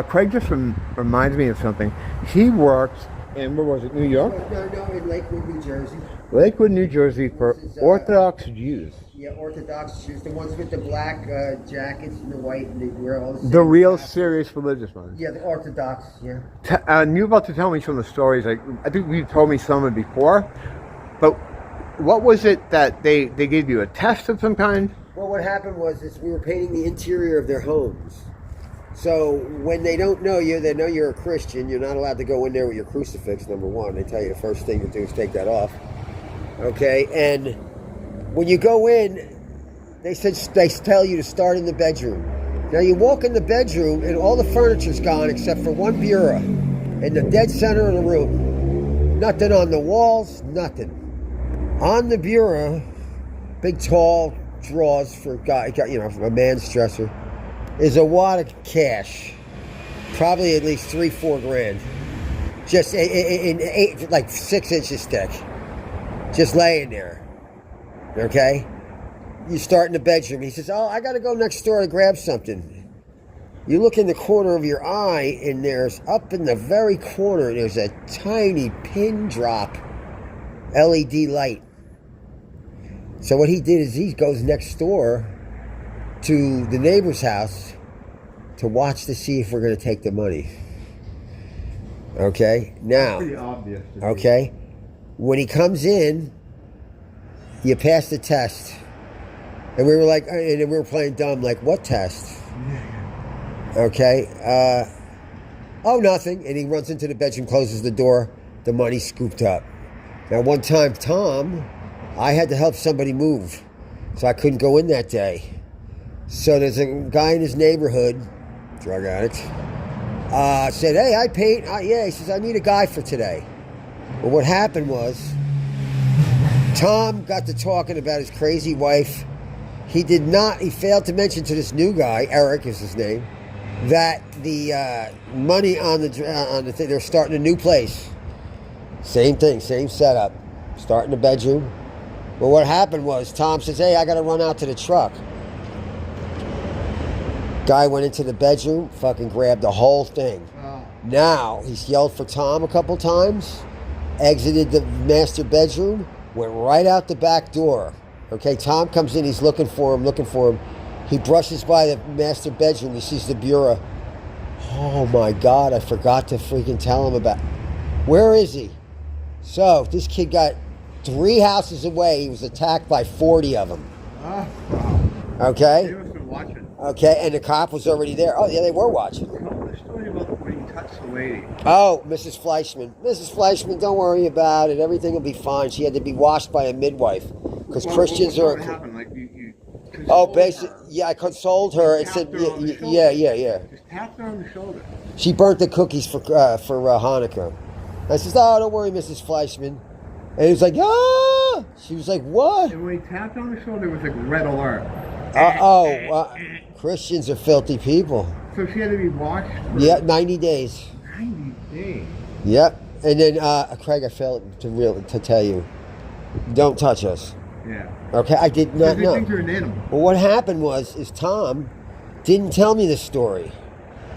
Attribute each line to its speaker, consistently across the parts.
Speaker 1: Craig just reminds me of something. He worked in, where was it, New York?
Speaker 2: No, in Lakewood, New Jersey.
Speaker 1: Lakewood, New Jersey for Orthodox Jews.
Speaker 2: Yeah, Orthodox Jews. The ones with the black jackets and the white, and they wear all
Speaker 1: the real serious religious ones.
Speaker 2: Yeah, the Orthodox, yeah.
Speaker 1: And you're about to tell me some of the stories. Like, I think you told me some of it before. But what was it that they gave you, a test of some kind?
Speaker 2: Well, what happened was we were painting the interior of their homes. So when they don't know you, they know you're a Christian. You're not allowed to go in there with your crucifix, number one. They tell you the first thing to do is take that off. Okay, and when you go in, they tell you to start in the bedroom. Now you walk in the bedroom and all the furniture's gone except for one bureau in the dead center of the room. Nothing on the walls, nothing. On the bureau, big tall drawers for a guy, a man's dresser, is a wad of cash. Probably at least $3-4 grand. Just in 6 inches thick. Just laying there. Okay? You start in the bedroom. He says, I got to go next door to grab something. You look in the corner of your eye, and there's, up in the very corner, there's a tiny pin drop LED light. So what he did is he goes next door to the neighbor's house to watch to see if we're going to take the money. Okay? Now,
Speaker 1: pretty obvious.
Speaker 2: okay? When he comes in, you pass the test. And we were like, and we were playing dumb, like, what test? Okay? Oh, nothing. And he runs into the bedroom, closes the door, the money's scooped up. Now, one time, Tom, I had to help somebody move. So I couldn't go in that day. So there's a guy in his neighborhood, drug addict, said, hey, I paint. Yeah, he says, I need a guy for today. Well, what happened was, Tom got to talking about his crazy wife. He failed to mention to this new guy, Eric is his name, that the money on the thing, they're starting a new place. Same thing, same setup. Starting the bedroom. But what happened was, Tom says, hey, I got to run out to the truck. Guy went into the bedroom, fucking grabbed the whole thing. Oh. Now, he's yelled for Tom a couple times, exited the master bedroom, went right out the back door. Okay, Tom comes in, he's looking for him. He brushes by the master bedroom, he sees the bureau. Oh my God, I forgot to freaking tell him about. Where is he? So, this kid got 3 houses away, he was attacked by 40 of them.
Speaker 1: Oh, wow.
Speaker 2: Okay?
Speaker 1: They must have been watching.
Speaker 2: Okay, and the cop was already there. Oh, yeah, they were watching.
Speaker 1: Tell me the story about when you touched the lady.
Speaker 2: Oh, Mrs. Fleischman. Mrs. Fleischman, don't worry about it. Everything will be fine. She had to be washed by a midwife. Because Christians are...
Speaker 1: What happened? Like, you
Speaker 2: basically, yeah, I consoled her and said, yeah.
Speaker 1: Just tapped her on the shoulder.
Speaker 2: She burnt the cookies for Hanukkah. I said, oh, don't worry, Mrs. Fleischman. And he was like, ah! She was like, what?
Speaker 1: And when he tapped on the shoulder, it was like red alert.
Speaker 2: Christians are filthy people.
Speaker 1: So she had to be washed?
Speaker 2: Yeah, 90 days.
Speaker 1: 90 days?
Speaker 2: Yep. And then, Craig, I failed to tell you, don't touch us.
Speaker 1: Yeah.
Speaker 2: Okay, I did not know.
Speaker 1: They think you're an animal.
Speaker 2: Well, what happened is Tom didn't tell me this story.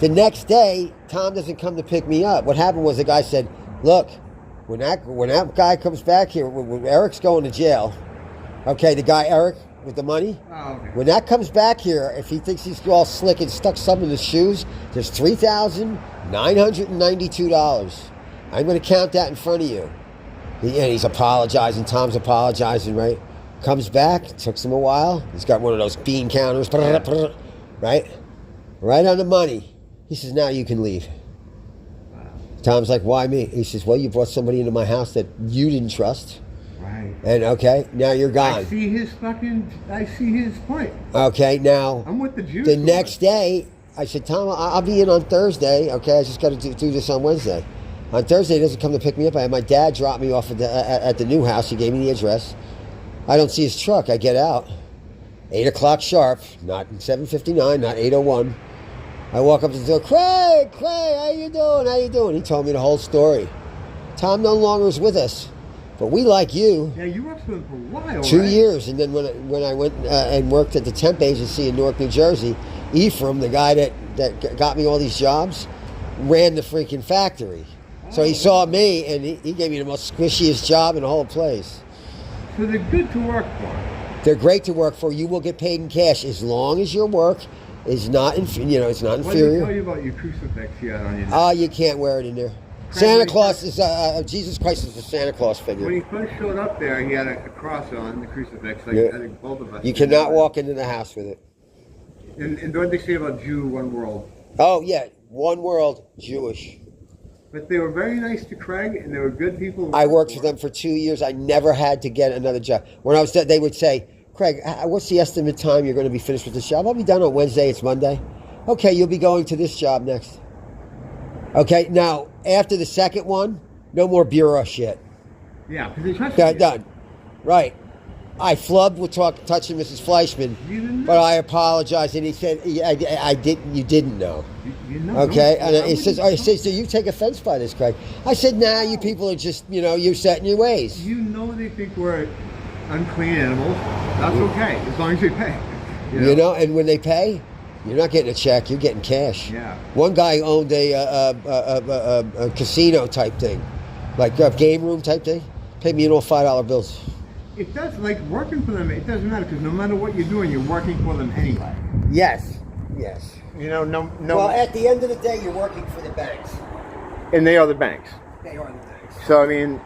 Speaker 2: The next day, Tom doesn't come to pick me up. What happened was the guy said, look, when that guy comes back here, when Eric's going to jail, okay, the guy Eric with the money,
Speaker 1: okay.
Speaker 2: When that comes back here, if he thinks he's all slick and stuck some in his shoes, there's $3,992. I'm going to count that in front of you. And he's apologizing. Tom's apologizing, right? Comes back. Took him a while. He's got one of those bean counters, right? Right on the money. He says, now you can leave. Tom's like, why me? He says, well, you brought somebody into my house that you didn't trust.
Speaker 1: Right.
Speaker 2: And okay, now you're gone.
Speaker 1: I see his point.
Speaker 2: Okay, now.
Speaker 1: I'm with the Jews.
Speaker 2: The next day, I said, Tom, I'll be in on Thursday. Okay, I just got to do this on Wednesday. On Thursday, he doesn't come to pick me up. I had my dad drop me off at the new house. He gave me the address. I don't see his truck. I get out. 8 o'clock sharp. Not 7:59, not 8:01. I walk up to the door. Craig, how you doing? He told me the whole story. Tom no longer is with us. But we like you.
Speaker 1: Yeah, you worked with him for a while,
Speaker 2: 2
Speaker 1: right?
Speaker 2: years. And then when I went and worked at the temp agency in Newark, New Jersey, Ephraim, the guy that that got me all these jobs ran the freaking factory. So he saw me, and he gave me the most squishiest job in the whole place.
Speaker 1: So they're good to work for.
Speaker 2: They're great to work for. You will get paid in cash as long as your work is not, it's not inferior.
Speaker 1: What did they tell you about your crucifix you had on your neck?
Speaker 2: You can't wear it in there. Santa Claus is Jesus Christ is the Santa Claus figure.
Speaker 1: When he first showed up there, he had a cross on the crucifix, like I think both of us.
Speaker 2: You cannot walk into the house with it.
Speaker 1: And what did they say about Jew, one world?
Speaker 2: Oh yeah, one world, Jewish.
Speaker 1: But they were very nice to Craig, and they were good people.
Speaker 2: I worked for them for 2 years. I never had to get another job. When I was there, they would say, Craig, what's the estimate time you're going to be finished with this job? I'll be done on Wednesday. It's Monday. Okay, you'll be going to this job next. Okay, now, after the second one, no more bureau shit.
Speaker 1: Yeah, because they trusted you.
Speaker 2: Done. Right. I flubbed with touching Mrs. Fleischman, but I apologized, and he said, I didn't. You didn't know.
Speaker 1: You know.
Speaker 2: Okay, and he says, so you take offense by this, Craig? I said, nah, you people are just, you're set in your ways.
Speaker 1: You know they think we're unclean animals. That's okay, as long as they pay.
Speaker 2: And when they pay, you're not getting a check, you're getting cash.
Speaker 1: Yeah.
Speaker 2: One guy owned a casino type thing, like a game room type thing. Paid me $5 bills.
Speaker 1: It does, like working for them, it doesn't matter, because no matter what you're doing, you're working for them anyway.
Speaker 2: Yes.
Speaker 1: No.
Speaker 2: Well, at the end of the day, you're working for the banks.
Speaker 1: And they are the banks.
Speaker 2: They are the banks.
Speaker 1: So, I mean...
Speaker 2: And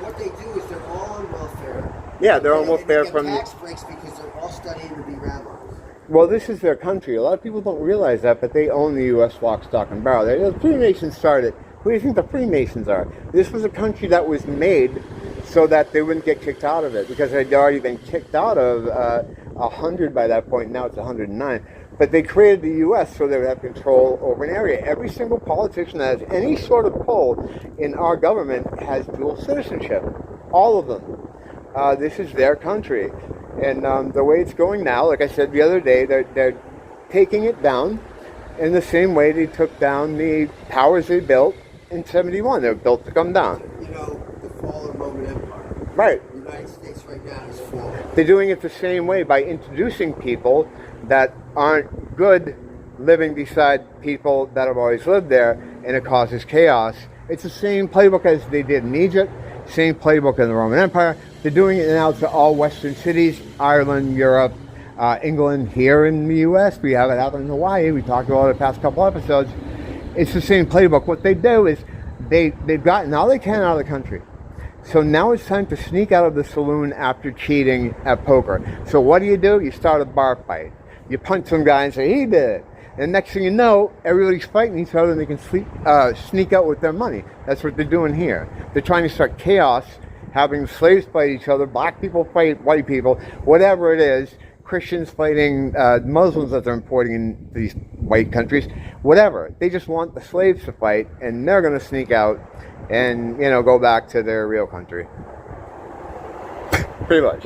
Speaker 2: what they do is they're all on welfare.
Speaker 1: Yeah, they're on welfare
Speaker 2: from... tax breaks because they're all studying to be rabbis.
Speaker 1: Well, this is their country. A lot of people don't realize that, but they own the U.S. lock, stock, and barrel. The Freemasons started. Who do you think the Freemasons are? This was a country that was made so that they wouldn't get kicked out of it, because they'd already been kicked out of 100 by that point. Now it's 109. But they created the U.S. so they would have control over an area. Every single politician that has any sort of pull in our government has dual citizenship. All of them. This is their country. And the way it's going now, like I said the other day, they're taking it down in the same way they took down the powers they built in 71. They were built to come down.
Speaker 2: The fall of the Roman Empire.
Speaker 1: Right.
Speaker 2: The United States right now is falling.
Speaker 1: They're doing it the same way by introducing people that aren't good living beside people that have always lived there, and it causes chaos. It's the same playbook as they did in Egypt, same playbook in the Roman Empire. They're doing it now to all Western cities, Ireland, Europe, England, here in the U.S. We have it out in Hawaii. We talked about it the past couple episodes. It's the same playbook. What they do is they've gotten all they can out of the country. So now it's time to sneak out of the saloon after cheating at poker. So what do? You start a bar fight. You punch some guy and say, he did it. And next thing you know, everybody's fighting each other and they can sneak out with their money. That's what they're doing here. They're trying to start chaos, having slaves fight each other, black people fight white people, whatever it is, Christians fighting Muslims that they're importing in these white countries, whatever. They just want the slaves to fight, and they're going to sneak out and, go back to their real country. Pretty much.